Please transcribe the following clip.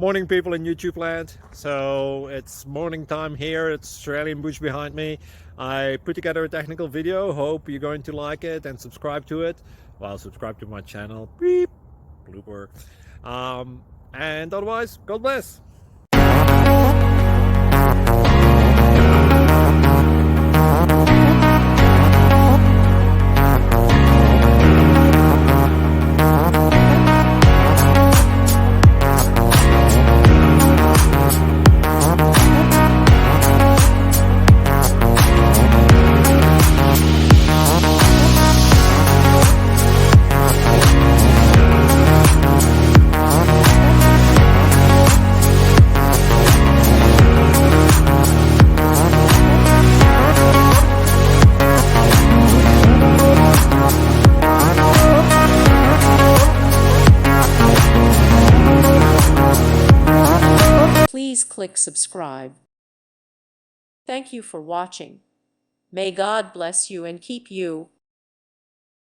Morning, people in YouTube land. So it's morning time here. It's Australian bush behind me. I put together a technical video. Hope you're going to like it and subscribe to it. Well, subscribe to my channel. Beep. Blooper. And otherwise, God bless. Please click subscribe. Thank you for watching. May God bless you and keep you.